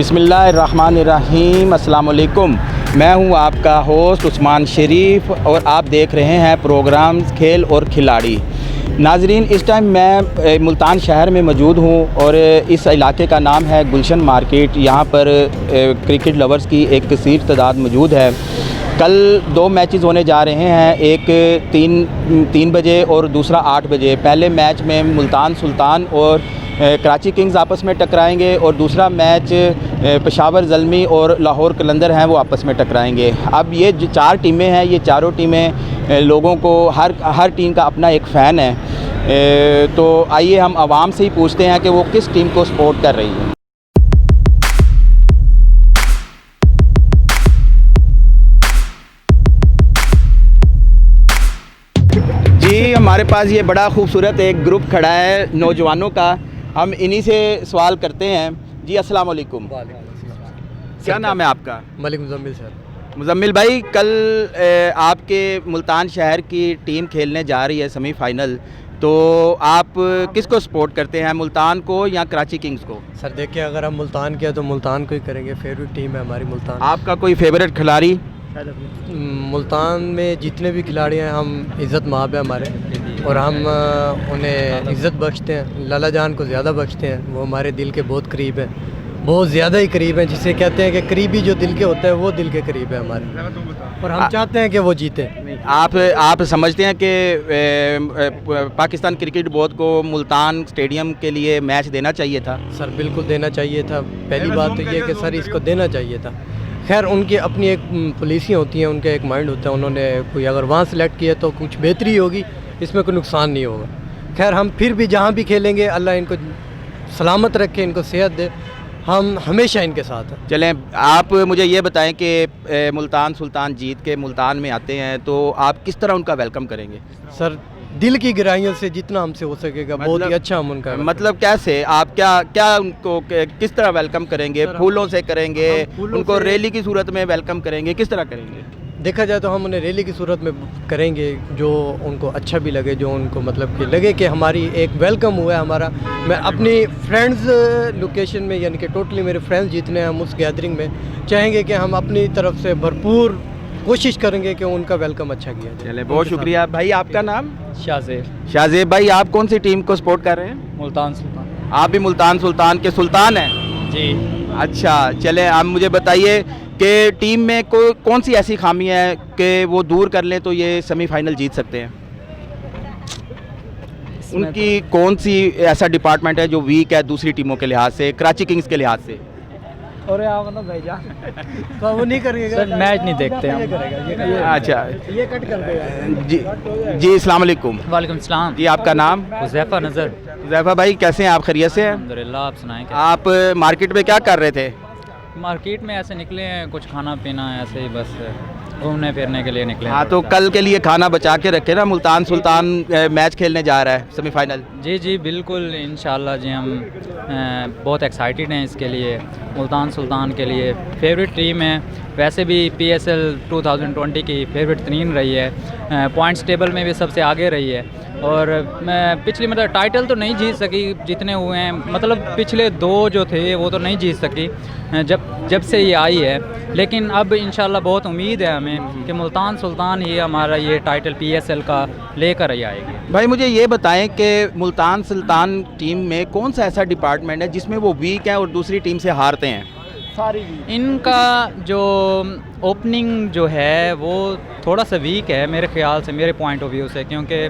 बिस्मिल्लाहिर्रहमानिर्रहीम, अस्सलाम वालेकुम। मैं हूं आपका होस्ट उस्मान शरीफ और आप देख रहे हैं प्रोग्राम खेल और खिलाड़ी। नाजरीन, इस टाइम मैं मुल्तान शहर में मौजूद हूं और इस इलाके का नाम है गुलशन मार्केट। यहां पर क्रिकेट लवर्स की एक कसीर तादाद मौजूद है। कल 2 मैचेस होने जा रहे हैं, एक 3 बजे और दूसरा 8 बजे। पहले मैच में मुल्तान सुल्तान और कराची किंग्स आपस में टकराएंगे और दूसरा मैच पेशावर ज़ल्मी और लाहौर कलंदर हैं वो आपस में टकराएंगे। अब ये 4 टीमें हैं, ये चारों टीमें लोगों को हर टीम का अपना एक फ़ैन है। तो आइए हम आवाम से ही पूछते हैं कि वो किस टीम को सपोर्ट कर रही है। जी, हमारे पास ये बड़ा खूबसूरत एक ग्रुप खड़ा है नौजवानों का। हम इन्हीं से सवाल करते हैं। जी, अस्सलाम वालेकुम। क्या नाम है आपका? मलिक मुजम्मिल सर। मुजम्मिल भाई, कल आपके मुल्तान शहर की टीम खेलने जा रही है सेमीफाइनल, तो आप किसको सपोर्ट करते हैं, मुल्तान को या कराची किंग्स को? सर देखिए, अगर हम मुल्तान के हैं तो मुल्तान को ही करेंगे, फेवरेट टीम है हमारी मुल्तान। आपका कोई फेवरेट खिलाड़ी? मुल्तान में जितने भी खिलाड़ी हैं हम इज़्ज़त माब है हमारे, और हम उन्हें इज़्ज़त बख्शते हैं। लाला जान को ज़्यादा बख्शते हैं, वो हमारे दिल के बहुत करीब हैं, बहुत ज़्यादा ही करीब हैं। जिसे कहते हैं कि करीबी जो दिल के होता है वो दिल के करीब है हमारे, और हम चाहते हैं कि वो जीते। आप समझते हैं कि पाकिस्तान क्रिकेट बोर्ड को मुल्तान स्टेडियम के लिए मैच देना चाहिए था? सर बिल्कुल देना चाहिए था। पहली बात तो ये कि सर इसको देना चाहिए था। खैर, उनकी अपनी एक पॉलिसी होती है, उनका एक माइंड होता है। उन्होंने कोई अगर वहाँ सेलेक्ट किया तो कुछ बेहतरी होगी, इसमें कोई नुकसान नहीं होगा। खैर, हम फिर भी जहाँ भी खेलेंगे, अल्लाह इनको सलामत रखे, इनको सेहत दे, हम हमेशा इनके साथ हैं। चलें, आप मुझे ये बताएं कि मुल्तान सुल्तान जीत के मुल्तान में आते हैं तो आप किस तरह उनका वेलकम करेंगे? सर दिल की गहराइयों से जितना हमसे हो सकेगा बहुत ही अच्छा हम उनका मतलब कैसे आप क्या उनको किस तरह वेलकम करेंगे? फूलों से करेंगे, उनको रैली की सूरत में वेलकम करेंगे, किस तरह करेंगे? देखा जाए तो हम उन्हें रैली की सूरत में करेंगे, जो उनको अच्छा भी लगे, जो उनको मतलब कि लगे कि हमारी एक वेलकम हुआ है हमारा। मैं अपनी फ्रेंड्स लोकेशन में, यानी कि टोटली मेरे फ्रेंड्स जितने हैं, हम उस गैदरिंग में चाहेंगे कि हम अपनी तरफ से भरपूर कोशिश करेंगे कि उनका वेलकम अच्छा किया जाए। चले, बहुत शुक्रिया भाई। आपका नाम? शाहजेब। शाहजेब भाई, आप कौन सी टीम को सपोर्ट कर रहे हैं? मुल्तान सुल्तान। आप भी मुल्तान सुल्तान के सुल्तान हैं? जी। अच्छा, चले, आप मुझे बताइए कि टीम में कौन सी ऐसी खामी है कि वो दूर कर लें तो ये सेमीफाइनल जीत सकते हैं? उनकी कौन सी ऐसा डिपार्टमेंट है जो वीक है दूसरी टीमों के लिहाज से, कराची किंग्स के लिहाज से? और तो वो नहीं करेंगे सर, मैच नहीं देखते हम। अच्छा, ये कट कर देगा। जी, अस्सलाम वालेकुम। वालेकुम सलाम। जी, आपका नाम? हुज़ैफ़ा नज़र। हुज़ैफ़ा भाई, कैसे हैं आप? खैरियत से हैं? अल्हम्दुलिल्लाह, आप सुनाएं। आप मार्केट में क्या कर रहे थे? मार्केट में ऐसे निकले हैं, कुछ खाना पीना ऐसे ही, बस घूमने फिरने के लिए निकले। हाँ, तो कल के लिए खाना बचा के रखे ना, मुल्तान सुल्तान मैच खेलने जा रहा है सेमीफाइनल। जी जी बिल्कुल, इंशाल्लाह जी, हम बहुत एक्साइटेड हैं इसके लिए। मुल्तान सुल्तान के लिए फेवरेट टीम है, वैसे भी PSL 2020 की फेवरेट तरीन रही है, पॉइंट्स टेबल में भी सबसे आगे रही है। और मैं पिछली मतलब टाइटल तो नहीं जीत सकी, जितने हुए हैं मतलब पिछले 2 जो थे वो तो नहीं जीत सकी जब से ये आई है। लेकिन अब इंशाल्लाह बहुत उम्मीद है हमें कि मुल्तान सुल्तान ही हमारा ये टाइटल PSL का लेकर ही आएगी। भाई मुझे ये बताएं कि मुल्तान सुल्तान टीम में कौन सा ऐसा डिपार्टमेंट है जिसमें वो वीक है और दूसरी टीम से हारते हैं? इनका जो ओपनिंग जो है वो थोड़ा सा वीक है मेरे ख्याल से, मेरे पॉइंट ऑफ व्यू से, क्योंकि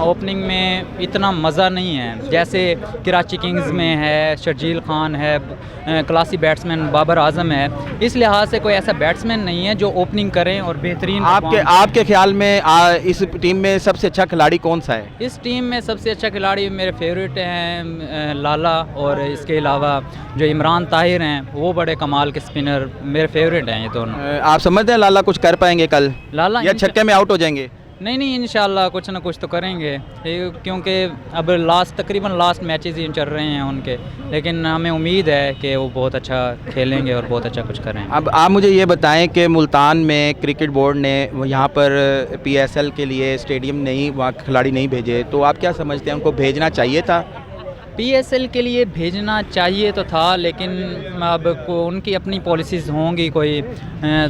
ओपनिंग में इतना मज़ा नहीं है जैसे कराची किंग्स में है। शर्जील खान है, क्लासी बैट्समैन बाबर आजम है, इस लिहाज से कोई ऐसा बैट्समैन नहीं है जो ओपनिंग करें और बेहतरीन। आपके ख्याल में इस टीम में सबसे अच्छा खिलाड़ी कौन सा है? इस टीम में सबसे अच्छा खिलाड़ी मेरे फेवरेट हैं लाला, और इसके अलावा जो इमरान ताहिर हैं वो बड़े कमाल के स्पिनर मेरे फेवरेट हैं ये दोनों। आप समझते हैं लाला कुछ कर पाएंगे कल, लाला या छक्के में आउट हो जाएंगे? नहीं, इंशाल्लाह कुछ ना कुछ तो करेंगे, क्योंकि अब तकरीबन लास्ट मैचेस ही चल रहे हैं उनके, लेकिन हमें उम्मीद है कि वो बहुत अच्छा खेलेंगे और बहुत अच्छा कुछ करेंगे। अब आप मुझे ये बताएं कि मुल्तान में क्रिकेट बोर्ड ने यहाँ पर PSL के लिए स्टेडियम नहीं, वहाँ खिलाड़ी नहीं भेजे, तो आप क्या समझते हैं उनको भेजना चाहिए था? PSL के लिए भेजना चाहिए तो था, लेकिन अब उनकी अपनी पॉलिसीज़ होंगी कोई,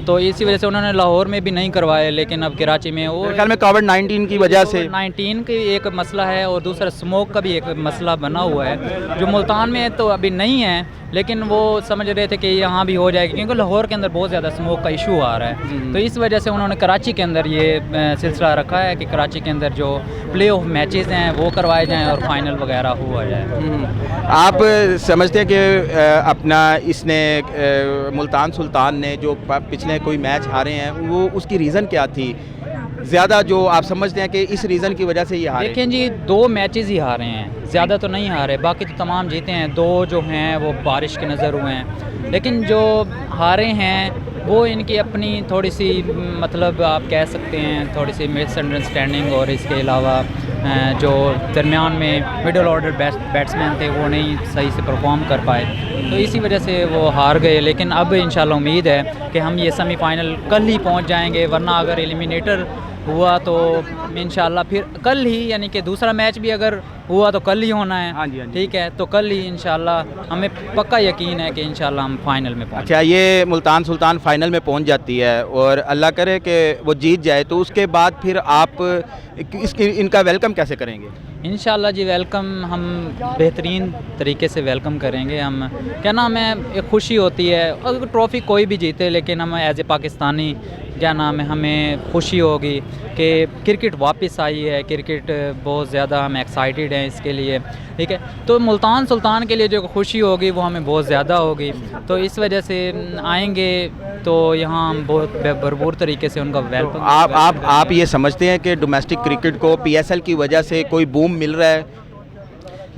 तो इसी वजह से उन्होंने लाहौर में भी नहीं करवाए, लेकिन अब कराची में वो मेरे ख्याल में कोविड-19 की वजह से 19 की एक मसला है और दूसरा स्मोक का भी एक मसला बना हुआ है जो मुल्तान में तो अभी नहीं है, लेकिन वो समझ रहे थे कि यहाँ भी हो जाएगी क्योंकि लाहौर के अंदर बहुत ज़्यादा स्मोक का इशू आ रहा है। तो इस वजह से उन्होंने कराची के अंदर ये सिलसिला रखा है कि कराची के अंदर जो प्ले ऑफ मैचेस हैं वो करवाए जाएं और फाइनल वगैरह हुआ जाए। आप समझते हैं कि अपना इसने मुल्तान सुल्तान ने जो पिछले कोई मैच हारे हैं वो उसकी रीज़न क्या थी ज़्यादा, जो आप समझते हैं कि इस रीज़न की वजह से ये हारे? देखें जी, 2 मैचेस ही हारे हैं, ज़्यादा तो नहीं हारे, बाकी तो तमाम जीते हैं। 2 जो हैं वो बारिश के नज़र हुए हैं, लेकिन जो हारे हैं वो इनकी अपनी थोड़ी सी मतलब आप कह सकते हैं थोड़ी सी मिसअंडरस्टैंडिंग, और इसके अलावा जो दरमियान में मिडल ऑर्डर बैट्समैन थे वो नहीं सही से परफॉर्म कर पाए, तो इसी वजह से वो हार गए। लेकिन अब इंशाल्लाह उम्मीद है कि हम ये सेमीफाइनल कल ही पहुंच जाएंगे, वरना अगर एलिमिनेटर हुआ तो इंशाल्लाह फिर कल ही, यानी कि दूसरा मैच भी अगर हुआ तो कल ही होना है। हाँ जी, हाँ जी। ठीक है, तो कल ही इंशाल्लाह हमें पक्का यकीन है कि इंशाल्लाह हम फाइनल में पहुँच। अच्छा, ये मुल्तान सुल्तान फाइनल में पहुंच जाती है और अल्लाह करे कि वो जीत जाए, तो उसके बाद फिर आप इनका वेलकम कैसे करेंगे? इंशाल्लाह जी, वेलकम हम बेहतरीन तरीके से वेलकम करेंगे। हम क्या नाम है, एक खुशी होती है अगर ट्रॉफ़ी कोई भी जीते, लेकिन हम एज ए पाकिस्तानी क्या नाम है हमें खुशी होगी कि क्रिकेट वापस आई है, क्रिकेट बहुत ज़्यादा हम एक्साइटेड हैं इसके लिए। ठीक है, तो मुल्तान सुल्तान के लिए जो खुशी होगी वो हमें बहुत ज़्यादा होगी, तो इस वजह से आएंगे तो यहाँ हम बहुत भरपूर तरीके से उनका वेलकम। आप ये समझते हैं कि डोमेस्टिक क्रिकेट को PSL की वजह से कोई बूम मिल रहा है?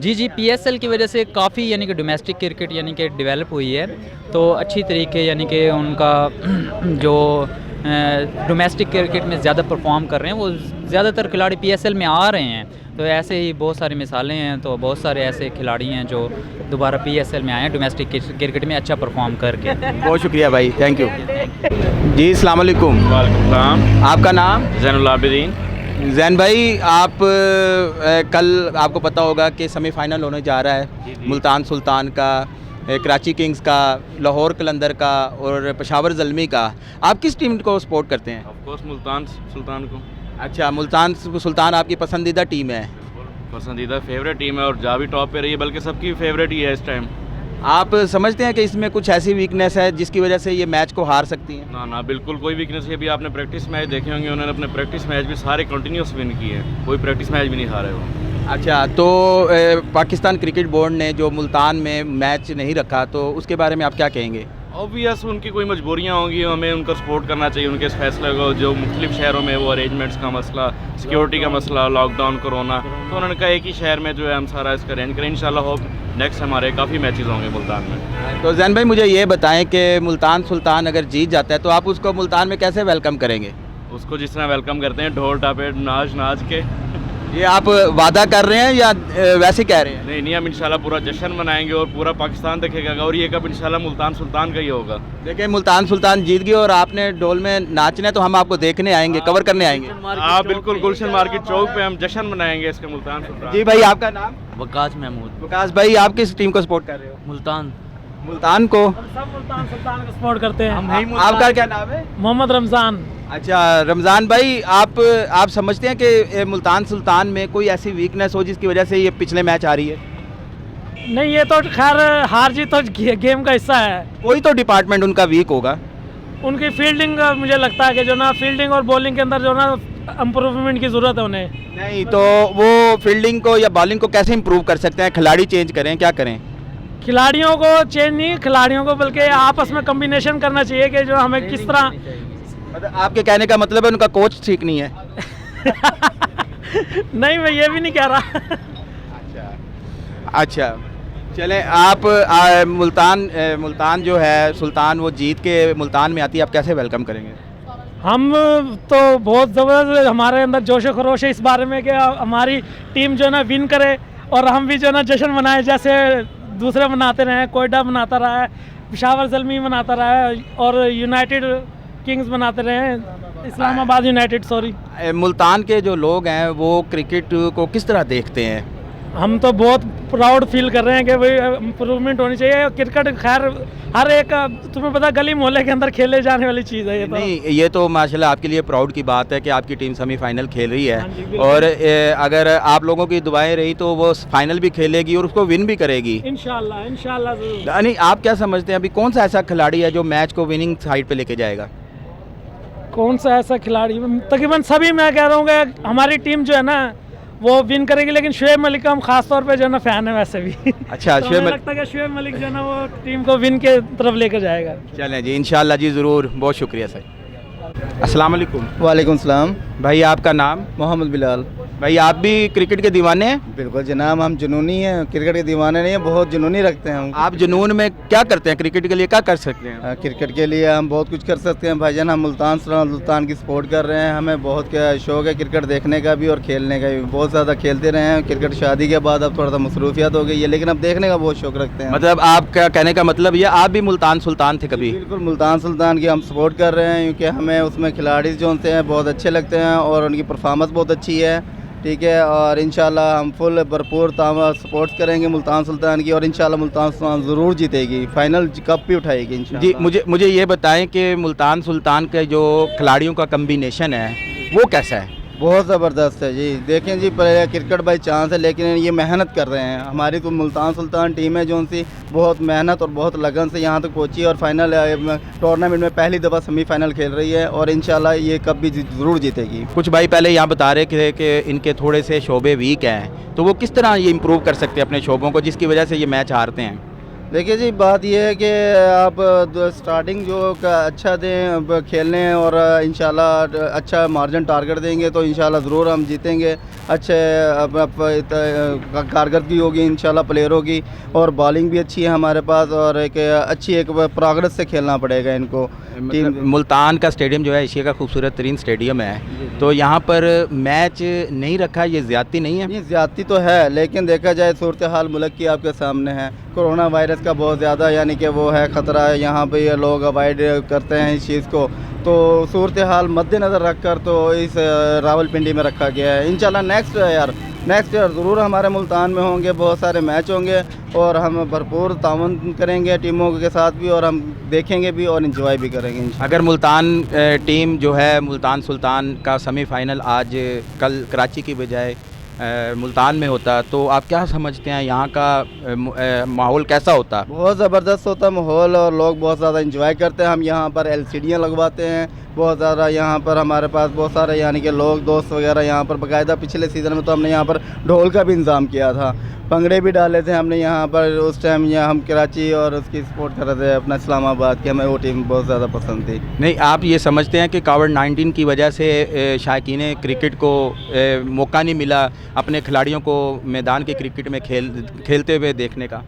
जी, PSL की वजह से काफ़ी यानी कि डोमेस्टिक क्रिकेट यानी कि डेवलप हुई है, तो अच्छी तरीके यानी कि उनका जो डोमेस्टिक क्रिकेट में ज़्यादा परफॉर्म कर रहे हैं, वो ज़्यादातर खिलाड़ी PSL में आ रहे हैं। तो ऐसे ही बहुत सारी मिसालें हैं, तो बहुत सारे ऐसे खिलाड़ी हैं जो दोबारा PSL में आए हैं डोमेस्टिक क्रिकेट में अच्छा परफॉर्म करके। बहुत शुक्रिया भाई, थैंक यू जी। अस्सलाम वालेकुम। वालेकुम सलाम। आपका नाम? ज़ैनुल आबिदीन। जैन भाई, आप कल आपको पता होगा कि सेमीफाइनल होने जा रहा है मुल्तान सुल्तान का, कराची किंग्स का, लाहौर कलंदर का और पेशावर ज़ल्मी का। आप किस टीम को सपोर्ट करते हैं? ऑफ कोर्स मुल्तान सुल्तान को। अच्छा, मुल्तान सुल्तान आपकी पसंदीदा टीम है? पसंदीदा फेवरेट टीम है और जा भी टॉप पे रही है, बल्कि सबकी फेवरेट ही है इस टाइम। आप समझते हैं कि इसमें कुछ ऐसी वीकनेस है जिसकी वजह से ये मैच को हार सकती हैं? ना ना, बिल्कुल कोई वीकनेस है। अभी आपने प्रैक्टिस मैच देखे होंगे, उन्होंने अपने प्रैक्टिस मैच भी सारे कंटिन्यूस विन किए हैं, कोई प्रैक्टिस मैच भी नहीं हारे वो। अच्छा, तो पाकिस्तान क्रिकेट बोर्ड ने जो मुल्तान में मैच नहीं रखा, तो उसके बारे में आप क्या कहेंगे? ऑब्वियस उनकी कोई मजबूरियाँ होंगी, हमें उनका सपोर्ट करना चाहिए उनके इस फैसले को। जो मुख्तलिफ शहरों में वो अरेंजमेंट्स का मसला, सिक्योरिटी का मसला, लॉकडाउन, कोरोना, तो उन्होंने कहा एक ही शहर में जो है हम सारा इसका अरेंज करें। इंशाल्लाह होप नेक्स्ट हमारे काफ़ी मैचेस होंगे मुल्तान में। तो जैन भाई, मुझे ये बताएं कि मुल्तान सुल्तान अगर जीत जाता है तो आप उसको मुल्तान में कैसे वेलकम करेंगे? उसको जिस तरह वेलकम करते हैं ढोल टापे नाच नाच के। ये आप वादा कर रहे हैं या वैसे कह रहे हैं? नहीं नहीं, हम इंशाल्लाह पूरा जश्न मनाएंगे और पूरा पाकिस्तान देखेगा, और ये कब इंशाल्लाह मुल्तान सुल्तान का ही होगा। देखिए, मुल्तान सुल्तान जीत गई और आपने ढोल में नाचना है, तो हम आपको देखने आएंगे, कवर करने आएंगे। हाँ बिल्कुल, गुलशन मार्केट चौक पे हम जश्न मनाएंगे इसके मुल्तान सुल्तान। जी भाई, आपका नाम? वकास महमूद। विकास भाई, आप किस टीम को सपोर्ट कर रहे हो? मुल्तान। मुल्तान को? सब मुल्तान सुल्तान को सपोर्ट करते हैं। आपका क्या नाम है? मोहम्मद रमज़ान। अच्छा रमज़ान भाई, आप समझते हैं कि मुल्तान सुल्तान में कोई ऐसी वीकनेस हो जिसकी वजह से ये पिछले मैच आ रही है? नहीं, ये तो खैर हार जीत तो गेम का हिस्सा है। कोई तो डिपार्टमेंट उनका वीक होगा। उनकी फील्डिंग मुझे लगता है कि जो ना फील्डिंग और बॉलिंग के अंदर जो ना इम्प्रूवमेंट की ज़रूरत है उन्हें। नहीं तो वो फील्डिंग को या बॉलिंग को कैसे इम्प्रूव कर सकते हैं? खिलाड़ी चेंज करें, क्या करें? खिलाड़ियों को चेंज नहीं, खिलाड़ियों को बल्कि आपस में कम्बिनेशन करना चाहिए कि जो हमें किस तरह। मतलब आपके कहने का मतलब है उनका कोच ठीक नहीं है? नहीं, मैं ये भी नहीं कह रहा। अच्छा, चलें, आप मुल्तान जो है सुल्तान वो जीत के मुल्तान में आती है, आप कैसे वेलकम करेंगे? हम तो बहुत ज़बरदस्त, हमारे अंदर जोश व खरोश है इस बारे में कि हमारी टीम जो है ना विन करे और हम भी जो है ना जश्न मनाएं, जैसे दूसरे मनाते रहे। कोयटा मनाता रहा है, पेशावर ज़ल्मी मनाता रहा है और यूनाइटेड किंग्स मनाते रहे, इस्लामाबाद यूनाइटेड। सॉरी, मुल्तान के जो लोग हैं वो क्रिकेट को किस तरह देखते हैं? हम तो बहुत प्राउड फील कर रहे हैं कि भाई इम्प्रूवमेंट होनी चाहिए। क्रिकेट खैर हर एक तुम्हें पता गली मोहल्ले के अंदर खेले जाने वाली चीज़ है ये तो। नहीं, ये तो माशाल्लाह आपके लिए प्राउड की बात है कि आपकी टीम सेमीफाइनल खेल रही हाँ जी, है बिल्कुल। और अगर आप लोगों की दुआएं रही तो वो फाइनल भी खेलेगी और उसको विन भी करेगी। इंशाल्लाह इंशाल्लाह ज़रूर। नहीं, आप क्या समझते हैं अभी कौन सा ऐसा खिलाड़ी है जो मैच को विनिंग साइड पे लेके जाएगा? कौन सा ऐसा खिलाड़ी, तकरीबन सभी मैं कह रहा हूँ कि हमारी टीम जो है ना वो विन करेगी, लेकिन शुएब मलिक का हम खास तौर पे जो है ना फ़ैन है वैसे भी। अच्छा, तो शुएब हमें मलिक। लगता है कि शुएब मलिक जो है ना वो टीम को विन के तरफ लेकर जाएगा। चलें जी, इंशाल्लाह जी, ज़रूर। बहुत शुक्रिया सर। अस्सलाम वालेकुम वालेकुम सलाम। भाई, आपका नाम? मोहम्मद बिलाल। भाई, आप भी क्रिकेट के दीवाने हैं? बिल्कुल जनाब, हम जुनूनी हैं, क्रिकेट के दीवाने नहीं हैं, बहुत जुनूनी रखते हैं हम। आप जुनून में क्या करते हैं? क्रिकेट के लिए क्या कर सकते हैं? क्रिकेट के लिए हम बहुत कुछ कर सकते हैं भाईजान। हम मुल्तान की सपोर्ट कर रहे हैं। हमें बहुत क्या शौक है क्रिकेट देखने का भी और खेलने का भी। बहुत ज़्यादा खेलते रहे हैं क्रिकेट। शादी के बाद अब थोड़ा सा मसरूफियत हो गई है, लेकिन अब देखने का बहुत शौक रखते हैं। मतलब आपका कहने का मतलब ये, आप भी मुल्तान सुल्तान थे कभी? बिल्कुल, मुल्तान सुल्तान की हम सपोर्ट कर रहे हैं क्योंकि हमें उसमें खिलाड़ी जो होते हैं बहुत अच्छे लगते हैं और उनकी परफॉर्मेंस बहुत अच्छी है। ठीक है, और इंशाल्लाह हम फुल भरपूर सपोर्ट करेंगे मुल्तान सुल्तान की और इंशाल्लाह मुल्तान सुल्तान ज़रूर जीतेगी, फाइनल कप भी उठाएगी इंशाल्लाह। जी, मुझे ये बताएं कि मुल्तान सुल्तान के जो खिलाड़ियों का कम्बिनेशन है वो कैसा है? बहुत ज़बरदस्त है जी। देखें जी, पहले क्रिकेट बाई चांस है, लेकिन ये मेहनत कर रहे हैं। हमारी तो मुल्तान सुल्तान टीम है जो उनसी बहुत मेहनत और बहुत लगन से यहाँ तक पहुँची और फाइनल टूर्नामेंट में पहली दफ़ा सेमीफाइनल खेल रही है और इंशाल्लाह ये कप भी ज़रूर जीतेगी। कुछ भाई पहले यहाँ बता रहे थे कि इनके थोड़े से शोबे वीक हैं, तो वो किस तरह ये इम्प्रूव कर सकते हैं अपने शोबों को जिसकी वजह से ये मैच हारते हैं? देखिए जी, बात यह है कि आप स्टार्टिंग जो अच्छा दें अब खेलने और इंशाल्लाह अच्छा मार्जिन टारगेट देंगे तो इंशाल्लाह ज़रूर हम जीतेंगे। अच्छे कारकर्दगी होगी इंशाल्लाह प्लेयरों की और बॉलिंग भी अच्छी है हमारे पास और एक अच्छी एक प्रोग्रेस से खेलना पड़ेगा इनको। मतलब मुल्तान का स्टेडियम जो है एशिया का खूबसूरत तरीन स्टेडियम है, तो यहाँ पर मैच नहीं रखा, ये ज़्यादती नहीं है? नहीं, ज़्यादती तो है, लेकिन देखा जाए सूरत हाल मुल्क की आपके सामने है। कोरोना वायरस का बहुत ज़्यादा यानी कि वो है ख़तरा है, यहाँ पे ये लोग अवॉइड करते हैं इस चीज़ को, तो सूरत हाल मद्देनज़र रख कर तो इस रावलपिंडी में रखा गया है। इंशाल्लाह नेक्स्ट ईयर ज़रूर हमारे मुल्तान में होंगे, बहुत सारे मैच होंगे और हम भरपूर ताउन करेंगे टीमों के साथ भी और हम देखेंगे भी और इंजॉय भी करेंगे इंशाल्लाह। अगर मुल्तान टीम जो है मुल्तान सुल्तान का सेमीफाइनल आज कल कराची की बजाय मुल्तान में होता तो आप क्या समझते हैं यहाँ का माहौल कैसा होता? बहुत ज़बरदस्त होता माहौल और लोग बहुत ज़्यादा इंजॉय करते हैं। हम यहाँ पर LCDयाँ लगवाते हैं बहुत ज़्यादा। यहाँ पर हमारे पास बहुत सारे यानी कि लोग दोस्त वगैरह यहाँ पर बाकायदा पिछले सीज़न में तो हमने यहाँ पर ढोल का भी इंतज़ाम किया था, भंगड़े भी डाले थे हमने यहाँ पर। उस टाइम यहाँ हम कराची और उसकी सपोर्ट कर रहे थे अपना इस्लामाबाद की, हमें वो टीम बहुत ज़्यादा पसंद थी। नहीं, आप ये समझते हैं कि कोविड-19 की वजह से शायकीन क्रिकेट को मौका नहीं मिला अपने खिलाड़ियों को मैदान के क्रिकेट में खेलते हुए देखने का?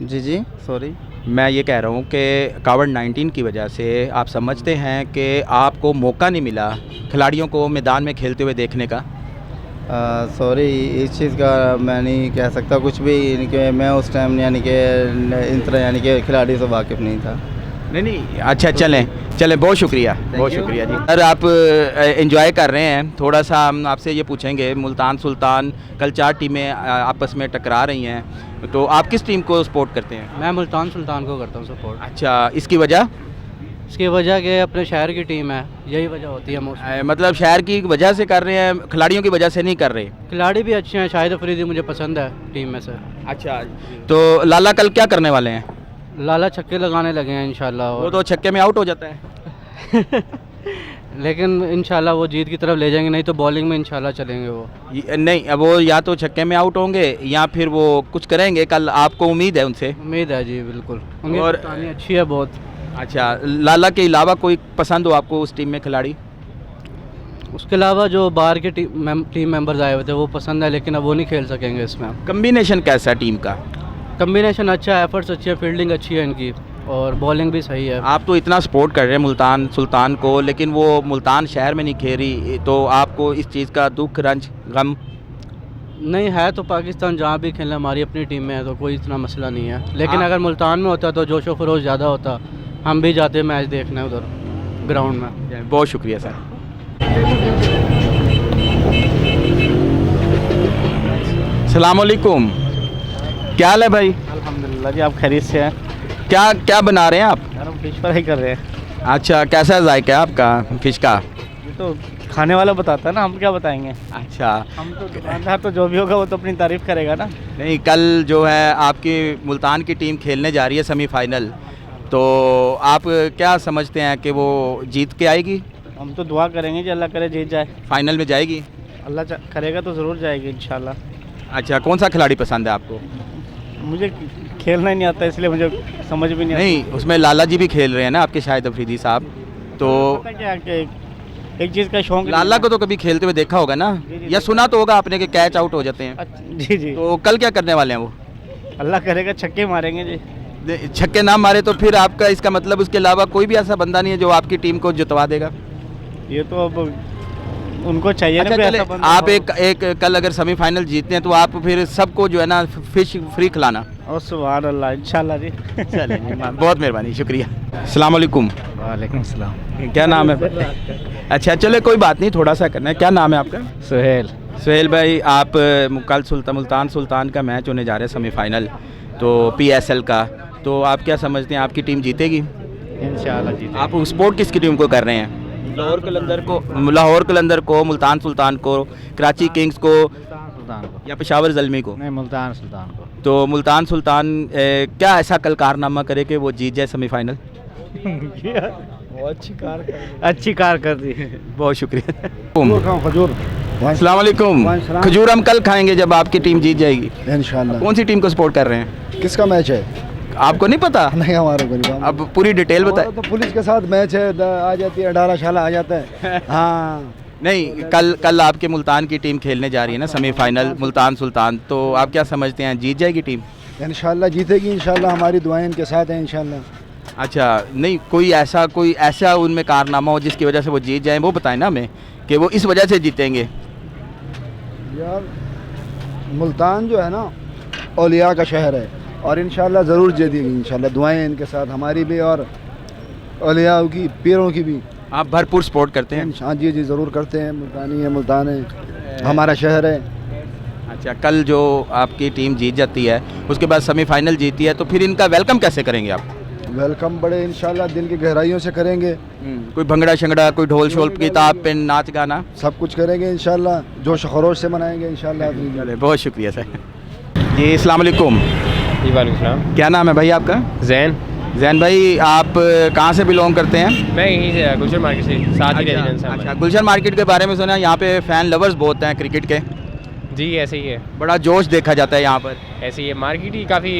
जी सॉरी, मैं ये कह रहा हूँ कि कोविड-19 की वजह से आप समझते हैं कि आपको मौका नहीं मिला खिलाड़ियों को मैदान में खेलते हुए देखने का? सॉरी, इस चीज़ का मैं नहीं कह सकता कुछ भी, यानी कि मैं उस टाइम यानी कि इन तरह यानी कि खिलाड़ी से वाकिफ़ नहीं था। नहीं, अच्छा, चलें, बहुत शुक्रिया जी। सर, आप एंजॉय कर रहे हैं, थोड़ा सा हम आपसे ये पूछेंगे, मुल्तान सुल्तान कल 4 टीमें आपस में टकरा रही हैं, तो आप किस टीम को सपोर्ट करते हैं? मैं मुल्तान सुल्तान को करता हूँ सपोर्ट। अच्छा, इसकी वजह? इसकी वजह के अपने शहर की टीम है, यही वजह होती है। मतलब शहर की वजह से कर रहे हैं, खिलाड़ियों की वजह से नहीं कर रहे? खिलाड़ी भी अच्छे हैं, शाहिद अफरीदी मुझे पसंद है टीम में से। अच्छा, तो लाला कल क्या करने वाले हैं? लाला छक्के लगाने लगे हैं इंशाल्लाह। वो तो छक्के में आउट हो जाता है। लेकिन इंशाल्लाह वो जीत की तरफ ले जाएंगे, नहीं तो बॉलिंग में इंशाल्लाह चलेंगे वो। नहीं, अब वो या तो छक्के में आउट होंगे या फिर वो कुछ करेंगे कल, आपको उम्मीद है उनसे? उम्मीद है जी, बिल्कुल। और कप्तानी अच्छी है बहुत। अच्छा, लाला के अलावा कोई पसंद हो आपको उस टीम में खिलाड़ी? उसके अलावा जो बाहर के टीम मेंबर्स आए हुए थे वो पसंद है, लेकिन अब वो नहीं खेल सकेंगे इसमें। कम्बिनेशन कैसा है टीम का? कम्बिनेशन अच्छा है, एफर्ट्स अच्छी है, फील्डिंग अच्छी है इनकी और बॉलिंग भी सही है। आप तो इतना सपोर्ट कर रहे हैं मुल्तान सुल्तान को, लेकिन वो मुल्तान शहर में नहीं खेल रही, तो आपको इस चीज़ का दुख, रंज, गम? नहीं है तो पाकिस्तान जहाँ भी खेलना हमारी अपनी टीम में है तो कोई इतना मसला नहीं है, लेकिन अगर मुल्तान में होता तो जोश व खरोश ज़्यादा होता, हम भी जाते मैच देखने उधर ग्राउंड में। बहुत शुक्रिया सर। सलामुअलैकुम, क्या हाल है भाई? अल्हम्दुलिल्लाह जी, आप खैरियत से हैं? क्या क्या बना रहे हैं आप? यार हम फिश फ्राई कर रहे हैं। अच्छा, कैसा है जायका है आपका फिश का? ये तो खाने वाला बताता है ना, हम क्या बताएंगे। अच्छा, हम तो दुकानदार, तो जो भी होगा वो तो अपनी तारीफ़ करेगा ना। नहीं, कल जो है आपकी मुल्तान की टीम खेलने जा रही है सेमीफाइनल, तो आप क्या समझते हैं कि वो जीत के आएगी? हम तो दुआ करेंगे कि अल्लाह करे जीत जाए। फाइनल में जाएगी? अल्लाह करेगा तो ज़रूर जाएगी इंशाल्लाह। अच्छा, कौन सा खिलाड़ी पसंद है आपको? मुझे खेलना ही नहीं आता, इसलिए मुझे समझ भी नहीं नहीं, उसमें लाला जी भी खेल रहे हैं ना, आपके शाहिद अफरीदी साहब, तो आता क्या कि एक चीज़ का शौक लाला को तो कभी खेलते हुए देखा होगा ना, या सुना तो होगा आपने कि कैच आउट हो जाते हैं। जी जी, तो कल क्या करने वाले हैं वो? अल्लाह करेगा छक्के मारेंगे जी। छक्के ना मारे तो फिर आपका इसका मतलब उसके अलावा कोई भी ऐसा बंदा नहीं है जो आपकी टीम को जितवा देगा? ये तो अब उनको चाहिए अच्छा, ना कोई चले, ऐसा बंदा आप हो। एक कल अगर सेमीफाइनल जीतते हैं तो आप फिर सबको जो है ना फिश फ्री खिलाना। और सुभान अल्लाह, इंशाल्लाह जी। चलें, बहुत मेहरबानी, शुक्रिया। अस्सलाम वालेकुम। वालेकुम सलाम। क्या नाम है? अच्छा, चले कोई बात नहीं, थोड़ा सा करना है। क्या नाम है आपका? सुहेल। सुहेल भाई, आप कल मुल्तान सुल्तान का मैच होने जा रहे हैं सेमीफाइनल, तो PSL का, तो आप क्या समझते हैं आपकी टीम जीतेगी? इंशाल्लाह जीतेंगे। आप सपोर्ट किसकी टीम को कर रहे हैं? लाहौर कलंदर को, मुल्तान सुल्तान को, कराची किंग्स को, सुल्तान को। या पेशावर ज़ल्मी को? नहीं, मुल्तान सुल्तान को। तो मुल्तान सुल्तान क्या ऐसा कल कारनामा करे कि वो जीत जाए सेमीफाइनल? अच्छी कार कर दी। बहुत शुक्रिया। खजूर। अस्सलाम वालेकुम। खजूर हम कल खाएंगे जब आपकी टीम जीत जाएगी। इंशाल्लाह। कौन सी टीम को सपोर्ट कर रहे हैं? किसका मैच है? आपको नहीं पता? नहीं, हमारे को नहीं। अब पूरी डिटेल बताए। तो पुलिस के साथ मैच है, आ जाती है, 18 शाला आ जाता है। हाँ, नहीं, कल आपके मुल्तान की टीम खेलने जा रही है ना सेमीफाइनल, मुल्तान सुल्तान, तो आप क्या समझते हैं जीत जाएगी टीम? इंशाल्लाह जीतेगी, इंशाल्लाह हमारी दुआएं इनके साथ हैं इंशाल्लाह। अच्छा, नहीं कोई ऐसा उनमें कारनामा हो जिसकी वजह से वो जीत जाएं, वो बताएं ना हमें कि वो इस वजह से जीतेंगे। यार मुल्तान जो है ना औलिया का शहर है, और इंशाल्लाह ज़रूर जीतेगी इंशाल्लाह। दुआएं इनके साथ हमारी भी और औलिया की, पीरों की भी। आप भरपूर सपोर्ट करते हैं? हाँ जी जी, ज़रूर करते हैं। मुल्तानी है, मुल्तान है, हमारा शहर है। अच्छा, कल जो आपकी टीम जीत जाती है, उसके बाद सेमीफाइनल जीती है, तो फिर इनका वेलकम कैसे करेंगे आप? वेलकम बड़े इंशाल्लाह दिल की गहराइयों से करेंगे। कोई भंगड़ा शंगड़ा, कोई ढोल शोल की ताप पे नाच गाना? सब कुछ करेंगे इंशाल्लाह, जोश खरोश से मनाएंगे इंशाल्लाह। चले, बहुत शुक्रिया सर जी। अस्सलाम वालेकुम। जी वालेकुम सलाम। क्या नाम है भाई आपका? जैन। जैन भाई, आप कहाँ से बिलोंग करते हैं? मैं यहीं से गुलशन मार्केट से, साथ ही रेजिडेंस है। अच्छा, गुलशन मार्केट के बारे में सुना, यहाँ पे फ़ैन लवर्स बहुत हैं क्रिकेट के। जी ऐसे ही है, बड़ा जोश देखा जाता है यहाँ पर। ऐसे ही है। मार्केट ही काफ़ी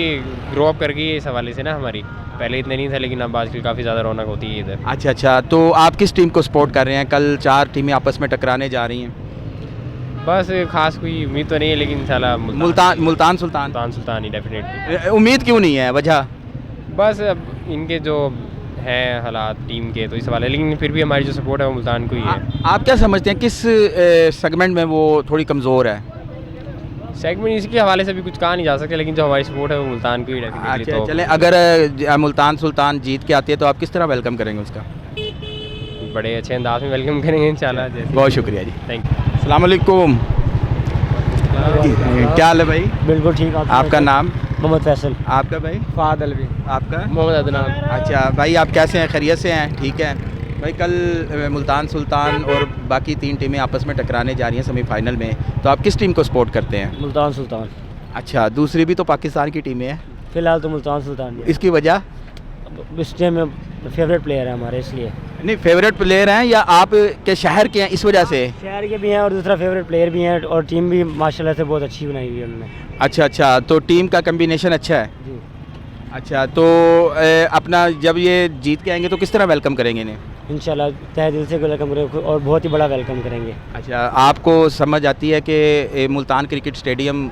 ग्रो अप कर गई है इस हवाले से ना हमारी। पहले इतने नहीं था, लेकिन अब आजकल काफ़ी ज़्यादा रौनक होती है इधर। अच्छा, तो आप किस टीम को सपोर्ट कर रहे हैं? कल 4 टीमें आपस में टकराने जा रही हैं। बस खास कोई उम्मीद तो नहीं है, लेकिन इंशाल्लाह मुल्तान सुल्तान ही डेफिनेटली। उम्मीद क्यों नहीं है, वजह? बस अब इनके जो हैं हालात टीम के, तो इस वाले, लेकिन फिर भी हमारी जो सपोर्ट है वो मुल्तान को ही है। आप क्या समझते हैं किस सेगमेंट में वो थोड़ी कमज़ोर है? सेगमेंट इसके हवाले से भी कुछ कहा नहीं जा सकता, लेकिन जो हमारी सपोर्ट है वो मुल्तान को ही डेफिनेटली। अच्छा, तो चलें, अगर मुल्तान सुल्तान जीत के आती है तो आप किस तरह वेलकम करेंगे उसका? बड़े अच्छे अंदाज में वेलकम करेंगे इंशाल्लाह। बहुत शुक्रिया जी, थैंक यू। अस्सलाम वालेकुम। क्या हाल है भाई? बिल्कुल ठीक। आपका नाम? मोहम्मद फैसल। आपका भाई? फाद अलवी। आपका? मोहम्मद अदनान। अच्छा भाई, आप कैसे हैं? खैरियत से हैं? ठीक है भाई। कल मुल्तान सुल्तान और बाकी 3 टीमें आपस में टकराने जा रही हैं सेमीफाइनल में, तो आप किस टीम को सपोर्ट करते हैं? मुल्तान सुल्तान। अच्छा, दूसरी भी तो पाकिस्तान की टीमें हैं। फिलहाल तो मुल्तान सुल्तान। इसकी वजह? इस टीम में फेवरेट प्लेयर है हमारे, इसलिए। नहीं, फेवरेट प्लेयर हैं या आप के शहर के हैं इस वजह से? शहर के भी हैं और दूसरा फेवरेट प्लेयर भी हैं, और टीम भी माशाल्लाह से बहुत अच्छी बनाई हुई है उन्होंने। अच्छा, तो टीम का कम्बिनेशन अच्छा है जी। अच्छा, तो अपना जब ये जीत के आएंगे तो किस तरह वेलकम करेंगे इन्हें? इंशाल्लाह तहे दिल से वेलकम करेंगे और बहुत ही बड़ा वेलकम करेंगे। अच्छा, आपको समझ आती है कि मुल्तान क्रिकेट स्टेडियम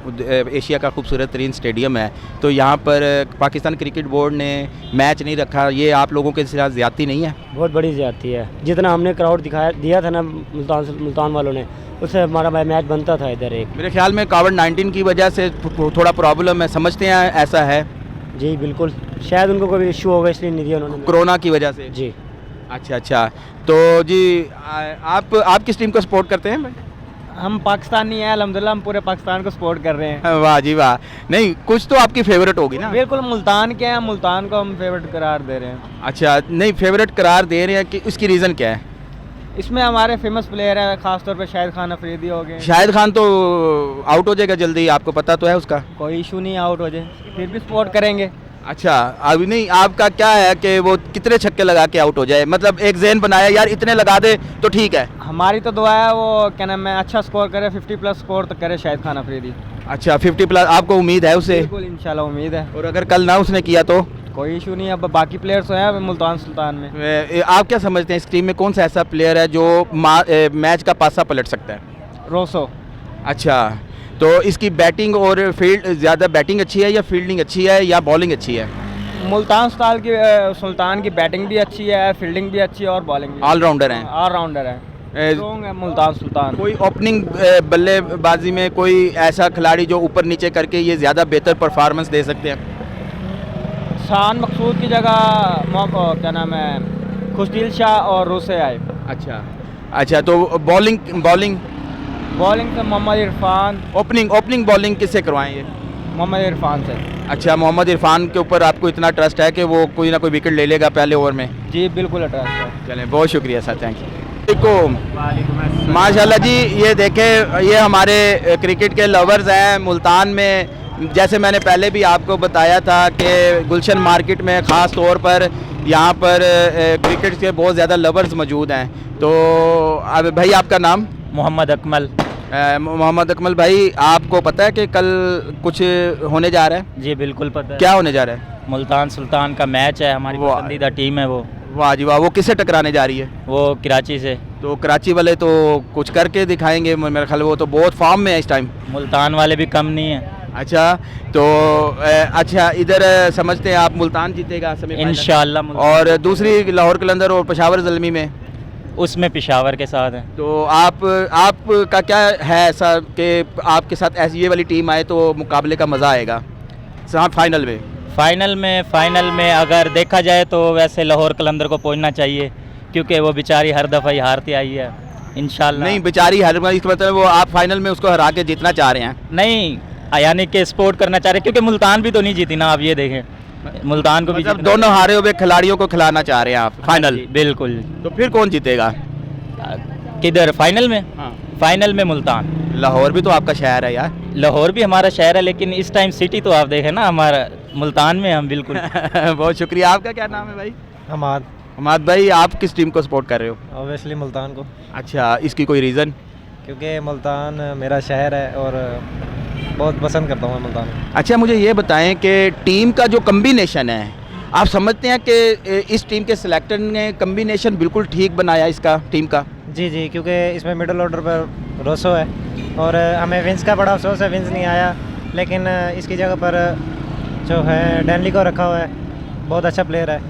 एशिया का खूबसूरत तरीन स्टेडियम है, तो यहाँ पर पाकिस्तान क्रिकेट बोर्ड ने मैच नहीं रखा, ये आप लोगों के साथ ज़्यादती नहीं है? बहुत बड़ी ज़्यादती है। जितना हमने क्राउड दिया था ना मुल्तान वालों ने, उससे हमारा मैच बनता था इधर। एक मेरे ख्याल में कोविड-19 की वजह से थोड़ा प्रॉब्लम है, समझते हैं ऐसा है? जी बिल्कुल, शायद उनको कोई इशू होगा इसलिए नहीं दिया उन्होंने, कोरोना की वजह से। जी। अच्छा, तो जी आप किस टीम को सपोर्ट करते हैं? हम पाकिस्तानी हैं अल्हम्दुलिल्लाह, हम पूरे पाकिस्तान को सपोर्ट कर रहे हैं। वाह जी वाह। नहीं, कुछ तो आपकी फेवरेट होगी ना? बिल्कुल, मुल्तान के हैं, मुल्तान को हम फेवरेट करार दे रहे हैं। अच्छा, नहीं फेवरेट करार दे रहे हैं कि उसकी रीज़न क्या है? इसमें हमारे फेमस प्लेयर हैं, खासतौर पे शाहिद खान अफरीदी हो गए। शाहिद खान तो आउट हो जाएगा जल्दी, आपको पता तो है उसका। कोई इशू नहीं, आउट हो जाए फिर भी सपोर्ट करेंगे। अच्छा, अभी नहीं, आपका क्या है कि वो कितने छक्के लगा के आउट हो जाए, मतलब एक ज़हन बनाया यार इतने लगा दे तो ठीक है। हमारी तो दुआ है वो क्या नाम है अच्छा स्कोर करे, 50+ स्कोर तो करे शाहिद खान अफरीदी। अच्छा, 50+ आपको उम्मीद है उससे? बिल्कुल, इंशाल्लाह उम्मीद है। और अगर कल ना उसने किया तो? कोई इशू नहीं, अब बाकी प्लेयर्स तो हैं मुल्तान सुल्तान में। आप क्या समझते हैं इस टीम में कौन सा ऐसा प्लेयर है जो मैच का पासा पलट सकता है? रोसो। अच्छा, तो इसकी बैटिंग और फील्ड, ज़्यादा बैटिंग अच्छी है या फील्डिंग अच्छी है या बॉलिंग अच्छी है? मुल्तान सुल्तान की बैटिंग भी अच्छी है, फील्डिंग भी अच्छी है और बॉलिंग भी। ऑलराउंडर हैं? ऑलराउंडर है, स्ट्रॉन्ग है मुल्तान सुल्तान। कोई ओपनिंग बल्लेबाजी में कोई ऐसा खिलाड़ी जो ऊपर नीचे करके ये ज़्यादा बेहतर परफॉर्मेंस दे सकते हैं? शान मकसूद की जगह क्या नाम है खुशदिल शाह और रोसे आए। अच्छा, तो बॉलिंग से मोहम्मद इरफान। ओपनिंग बॉलिंग किससे करवाएं ये? मोहम्मद इरफान से। अच्छा, मोहम्मद इरफान के ऊपर आपको इतना ट्रस्ट है कि वो कोई ना कोई विकेट ले लेगा पहले ओवर में? जी बिल्कुल ट्रस्ट है। चलें, बहुत शुक्रिया सर, थैंक यू। माशाल्लाह जी, ये देखें, ये हमारे क्रिकेट के लवर्स हैं मुल्तान में। जैसे मैंने पहले भी आपको बताया था कि गुलशन मार्केट में ख़ास तौर पर यहाँ पर क्रिकेट के बहुत ज़्यादा लवर्स मौजूद हैं। तो अब भाई आपका नाम? मोहम्मद अकमल। मोहम्मद अकमल भाई, आपको पता है कि कल कुछ होने जा रहा है? जी बिल्कुल पता है। क्या होने जा रहा है? मुल्तान सुल्तान का मैच है, हमारी पसंदीदा टीम है वो। वाह जी वाह। वो किससे टकराने जा रही है? वो कराची से। तो कराची वाले तो कुछ करके दिखाएंगे मेरे ख्याल, वो तो बहुत फॉर्म में है इस टाइम। मुल्तान वाले भी कम नहीं है। अच्छा, तो अच्छा, इधर समझते हैं आप मुल्तान जीतेगा सेमीफाइनल इंशाल्लाह। और दूसरी लाहौर कलंदर और पेशावर ज़ल्मी में? उसमें पेशावर के साथ है। तो आप का क्या है ऐसा कि आपके साथ ऐसी ये वाली टीम आए तो मुकाबले का मज़ा आएगा? फाइनल में अगर देखा जाए तो वैसे लाहौर कलंदर को पहुंचना चाहिए, क्योंकि वो बेचारी हर दफ़ा ही हारती आई है। इंशाल्लाह नहीं, बेचारी हर, इसका मतलब वो आप फाइनल में उसको हरा के जीतना चाह रहे हैं? नहीं, यानी कि सपोर्ट करना चाह रहे, क्योंकि मुल्तान भी तो नहीं जीती ना, आप ये देखें मुल्तान को भी मतलब दोनों हारे हुए खिलाड़ियों को खिलाना चाह रहे हैं आप फाइनल? बिल्कुल। तो फिर कौन जीतेगा किधर फाइनल में? हाँ। फाइनल में मुल्तान। लाहौर भी तो आपका शहर है यार। लाहौर भी हमारा शहर है, लेकिन इस टाइम सिटी तो आप देखें ना, हमारा मुल्तान में हम बिल्कुल। बहुत शुक्रिया। आपका क्या नाम है भाई? हमाद भाई, आप किस टीम को सपोर्ट कर रहे हो? ऑब्वियसली मुल्तान को। अच्छा, इसकी कोई रीज़न? क्योंकि मुल्तान मेरा शहर है और बहुत पसंद करता हूँ मुल्तान। अच्छा, मुझे ये बताएं कि टीम का जो कम्बिनेशन है, आप समझते हैं कि इस टीम के सिलेक्टर ने कम्बिनेशन बिल्कुल ठीक बनाया इसका टीम का? जी, क्योंकि इसमें मिडिल ऑर्डर पर रोसो है और हमें विंस का बड़ा अफसोस है, विंस नहीं आया, लेकिन इसकी जगह पर जो है डैनली को रखा हुआ है, बहुत अच्छा प्लेयर है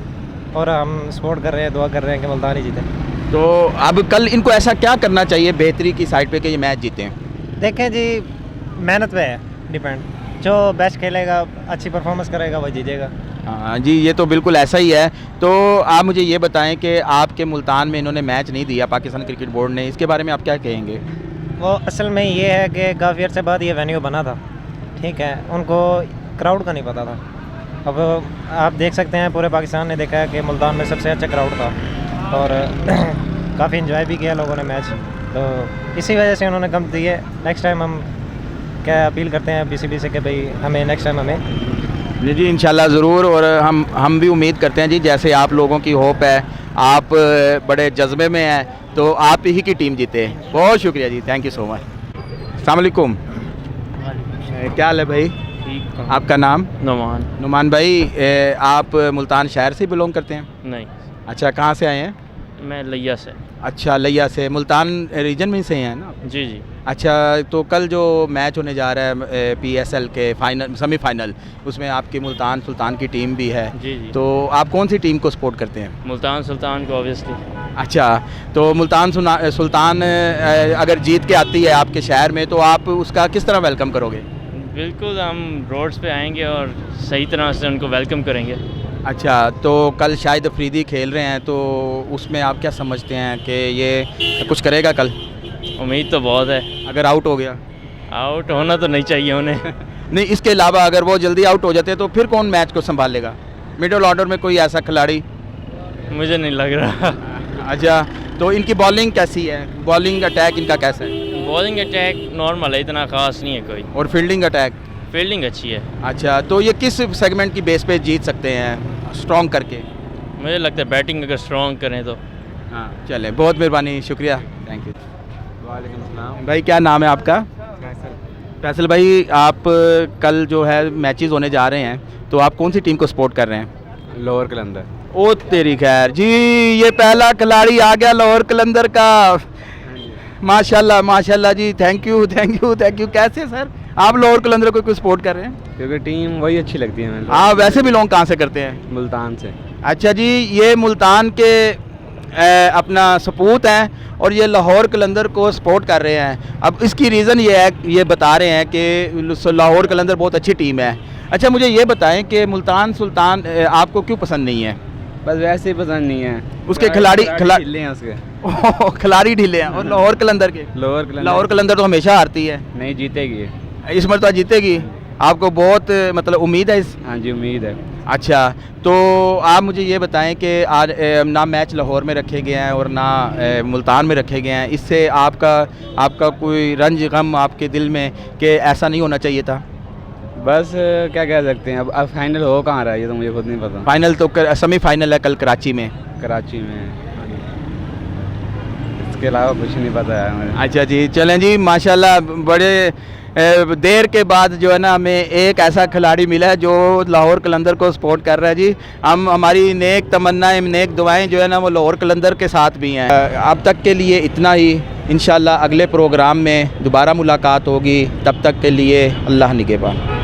और हम सपोर्ट कर रहे हैं, दुआ कर रहे हैं कि मुल्तान ही जीते। तो अब कल इनको ऐसा क्या करना चाहिए बेहतरी की साइड पे कि ये मैच जीतें? देखें जी, मेहनत पे है डिपेंड, जो बेस्ट खेलेगा, अच्छी परफॉर्मेंस करेगा, वो जीतेगा। हाँ जी, ये तो बिल्कुल ऐसा ही है। तो आप मुझे ये बताएं कि आपके मुल्तान में इन्होंने मैच नहीं दिया पाकिस्तान क्रिकेट बोर्ड ने, इसके बारे में आप क्या कहेंगे? वो असल में ये है कि काफ़ी अर्से बाद ये वेन्यू बना था, ठीक है, उनको क्राउड का नहीं पता था। अब आप देख सकते हैं पूरे पाकिस्तान ने देखा है कि मुल्तान में सबसे अच्छा क्राउड था और काफ़ी इन्जॉय भी किया लोगों ने मैच, तो इसी वजह से उन्होंने कम दी है। नेक्स्ट टाइम हम क्या अपील करते हैं BCB से कि भाई हमें नेक्स्ट टाइम हमें जी इंशाल्लाह ज़रूर। और हम भी उम्मीद करते हैं जी, जैसे आप लोगों की होप है, आप बड़े जज्बे में हैं, तो आप ही की टीम जीते। बहुत शुक्रिया जी, थैंक यू सो मच। अस्सलाम वालेकुम। क्या हाल है भाई? आपका नाम? नुमान भाई, आप मुल्तान शहर से बिलोंग करते हैं? नहीं। अच्छा, कहाँ से आए हैं? मैं लिया से। अच्छा, लिया से। मुल्तान रीजन में से हैं ना? जी। अच्छा, तो कल जो मैच होने जा रहा है PSL के फाइनल सेमीफाइनल, उसमें आपकी मुल्तान सुल्तान की टीम भी है। जी। तो आप कौन सी टीम को सपोर्ट करते हैं? मुल्तान सुल्तान को ऑब्वियसली। अच्छा, तो मुल्तान सुल्तान अगर जीत के आती है आपके शहर में, तो आप उसका किस तरह वेलकम करोगे? बिल्कुल, हम रोड्स पे आएंगे और सही तरह से उनको वेलकम करेंगे। अच्छा, तो कल शाहिद अफरीदी खेल रहे हैं, तो उसमें आप क्या समझते हैं कि ये कुछ करेगा कल? उम्मीद तो बहुत है। अगर आउट हो गया? आउट होना तो नहीं चाहिए उन्हें। नहीं, इसके अलावा अगर वो जल्दी आउट हो जाते तो फिर कौन मैच को संभालेगा? मिडिल ऑर्डर में कोई ऐसा खिलाड़ी? मुझे नहीं लग रहा। अच्छा, तो इनकी बॉलिंग कैसी है? बॉलिंग अटैक इनका कैसा है? बॉलिंग अटैक नॉर्मल है, इतना खास नहीं है कोई। और फील्डिंग अटैक? फील्डिंग अच्छी है। अच्छा, तो ये किस सेगमेंट की बेस पे जीत सकते हैं स्ट्रॉन्ग करके? मुझे लगता है बैटिंग अगर स्ट्रॉन्ग करें तो। हाँ, चलें, बहुत मेहरबानी, शुक्रिया, थैंक यू। वालेकुम सलाम। भाई क्या नाम है आपका? फैसल भाई, आप कल जो है मैचेस होने जा रहे हैं, तो आप कौन सी टीम को सपोर्ट कर रहे हैं? लोअर कलंदर। ओ तेरी खैर जी, ये पहला खिलाड़ी आ गया लाहौर कलंदर का। माशाल्लाह माशाल्लाह जी, thank you thank you thank you. कैसे सर आप लाहौर कलंदर को क्यों सपोर्ट कर रहे हैं? क्योंकि टीम वही अच्छी लगती है। आप वैसे बिलोंग कहाँ से करते हैं? मुल्तान से। अच्छा जी, ये मुल्तान के अपना सपूत हैं और ये लाहौर कलंदर को सपोर्ट कर रहे हैं। अब इसकी रीज़न ये है, ये बता रहे हैं कि लाहौर कलंदर बहुत अच्छी टीम है। अच्छा, मुझे ये बताएं कि मुल्तान सुल्तान आपको क्यों पसंद नहीं है? बस वैसे ही पसंद नहीं है। उसके खिलाड़ी ढीले हैं उसके। खिलाड़ी ढीले हैं। और लाहौर कलंदर के? लाहौर कलंदर तो हमेशा हारती है। नहीं, जीतेगी इस मरतबा जीतेगी। आपको बहुत मतलब उम्मीद है इस? हाँ जी, उम्मीद है। अच्छा, तो आप मुझे ये बताएं कि आज ना मैच लाहौर में रखे गए हैं और ना मुल्तान में रखे गए हैं, इससे आपका कोई रंज गम आपके दिल में कि ऐसा नहीं होना चाहिए था? बस क्या कह सकते हैं, अब फाइनल हो कहाँ रहा है ये तो मुझे खुद नहीं पता। फाइनल तो सेमीफाइनल है कल कराची में। कराची में, इसके अलावा कुछ नहीं पता है मुझे। अच्छा जी, चलें जी, माशाल्लाह बड़े देर के बाद जो है ना हमें एक ऐसा खिलाड़ी मिला है जो लाहौर कलंदर को सपोर्ट कर रहा है जी। हमारी नेक तमन्नाएं, नेक दुआएं जो है ना वो लाहौर कलंदर के साथ भी हैं। अब तक के लिए इतना ही, इंशाल्लाह अगले प्रोग्राम में दोबारा मुलाकात होगी। तब तक के लिए अल्लाह निगहबान।